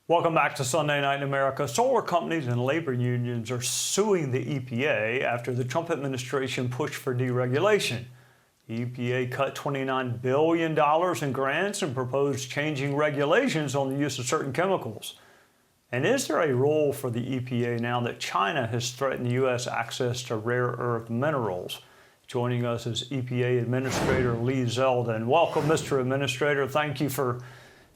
Welcome back to Sunday Night in America. Solar companies and labor unions are suing the EPA after the Trump administration pushed for deregulation. The EPA cut $29 billion in grants and proposed changing regulations on the use of certain chemicals. And is there a role for the EPA now that China has threatened U.S. access to rare earth minerals? Joining us is EPA Administrator Lee Zeldin. Welcome, Mr. Administrator. Thank you for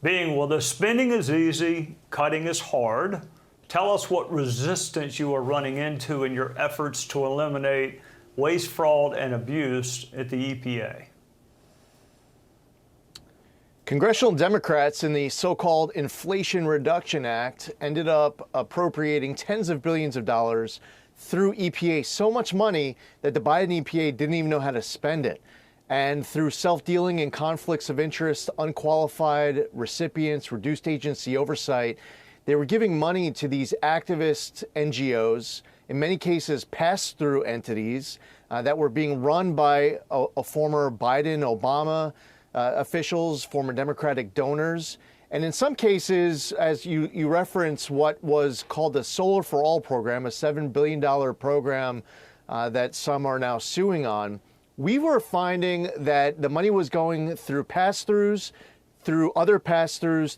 being with us. Spending is easy, cutting is hard. Tell us what resistance you are running into in your efforts to eliminate waste, fraud, and abuse at the EPA. Congressional Democrats in the so-called Inflation Reduction Act ended up appropriating tens of billions of dollars through EPA, so much money that the Biden EPA didn't even know how to spend it. And through self-dealing and conflicts of interest, unqualified recipients, reduced agency oversight, they were giving money to these activist NGOs, in many cases pass-through entities that were being run by a former Biden, Obama officials, former Democratic donors. And in some cases, as you reference what was called the Solar for All program, a $7 billion program that some are now suing on, we were finding that the money was going through pass-throughs, through other pass-throughs,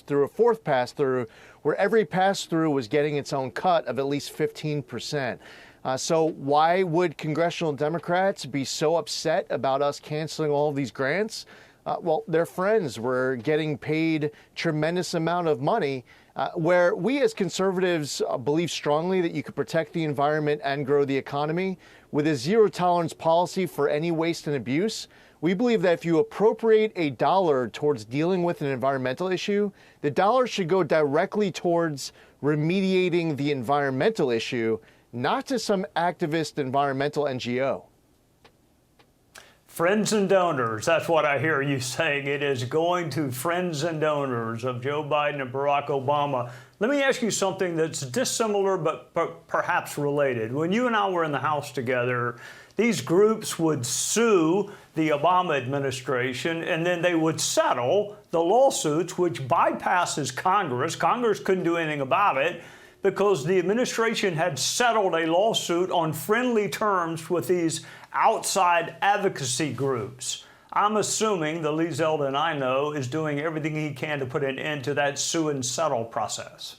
through a fourth pass-through, where every pass-through was getting its own cut of at least 15%. So why would congressional Democrats be so upset about us canceling all of these grants? Well, their friends were getting paid tremendous amount of money, where we as conservatives believe strongly that you could protect the environment and grow the economy. With a zero tolerance policy for any waste and abuse, we believe that if you appropriate a dollar towards dealing with an environmental issue, the dollar should go directly towards remediating the environmental issue, not to some activist environmental NGO. Friends and donors, that's what I hear you saying. It is going to friends and donors of Joe Biden and Barack Obama. Let me ask you something that's dissimilar but perhaps related. When you and I were in the House together, these groups would sue the Obama administration and then they would settle the lawsuits, which bypasses Congress. Congress couldn't do anything about it because the administration had settled a lawsuit on friendly terms with these outside advocacy groups. I'm assuming the Lee Zeldin I know is doing everything he can to put an end to that sue and settle process.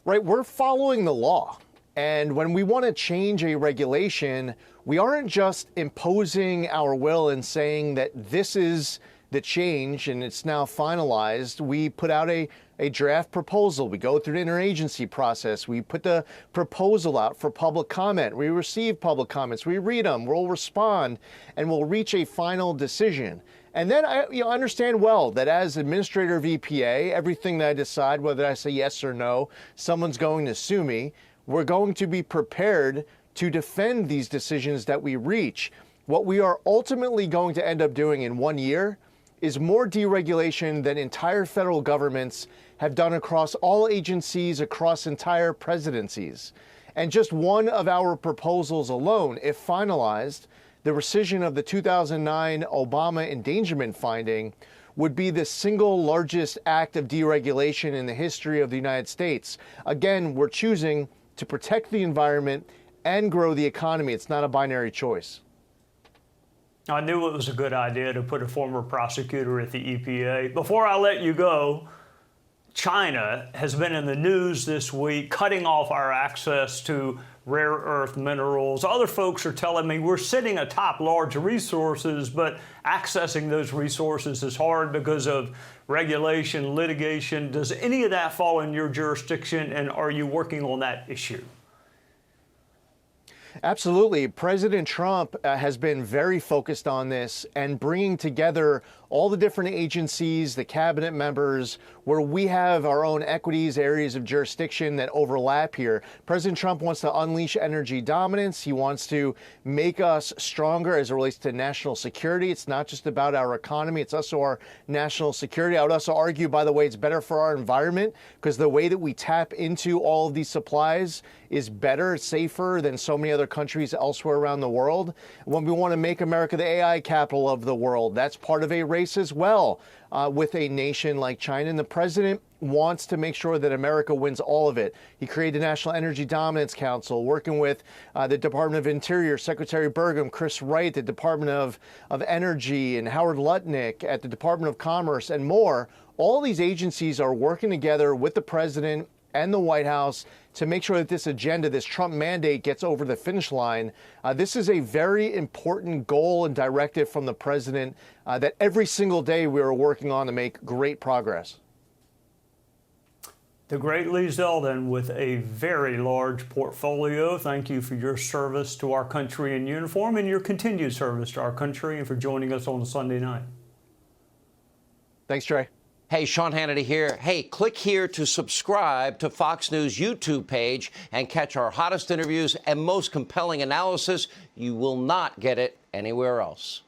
Right, we're following the law. And when we want to change a regulation, we aren't just imposing our will and saying that this is the change and it's now finalized. We put out a draft proposal. We go through the interagency process. We put the proposal out for public comment. We receive public comments. We read them. We'll respond, and we'll reach a final decision. And then I understand well that as administrator of EPA, everything that I decide, whether I say yes or no, someone's going to sue me. We're going to be prepared to defend these decisions that we reach. What we are ultimately going to end up doing in 1 year is more deregulation than entire federal governments have done across all agencies, across entire presidencies. And just one of our proposals alone, if finalized, the rescission of the 2009 Obama endangerment finding, would be the single largest act of deregulation in the history of the United States. Again, we're choosing to protect the environment and grow the economy. It's not a binary choice. I knew it was a good idea to put a former prosecutor at the EPA. Before I let you go, China has been in the news this week, cutting off our access to rare earth minerals. Other folks are telling me we're sitting atop large resources, but accessing those resources is hard because of regulation, litigation. Does any of that fall in your jurisdiction, and are you working on that issue? Absolutely. President Trump has been very focused on this and bringing together all the different agencies, the cabinet members, where we have our own equities, areas of jurisdiction that overlap here. President Trump wants to unleash energy dominance. He wants to make us stronger as it relates to national security. It's not just about our economy. It's also our national security. I would also argue, by the way, it's better for our environment because the way that we tap into all of these supplies is better, safer than so many other other countries elsewhere around the world. When we want to make America the AI capital of the world, that's part of a race as well with a nation like China. And the president wants to make sure that America wins all of it. He created the National Energy Dominance Council, working with the Department of Interior, Secretary Burgum, Chris Wright, the Department of Energy, and Howard Lutnick at the Department of Commerce, and more. All these agencies are working together with the president and the White House to make sure that this agenda, this Trump mandate, gets over the finish line. This is a very important goal and directive from the president that every single day we are working on to make great progress. The great Lee Zeldin with a very large portfolio. Thank you for your service to our country in uniform and your continued service to our country, and for joining us on Sunday night. Thanks, Trey. Hey, Sean Hannity here. Hey, click here to subscribe to Fox News YouTube page and catch our hottest interviews and most compelling analysis. You will not get it anywhere else.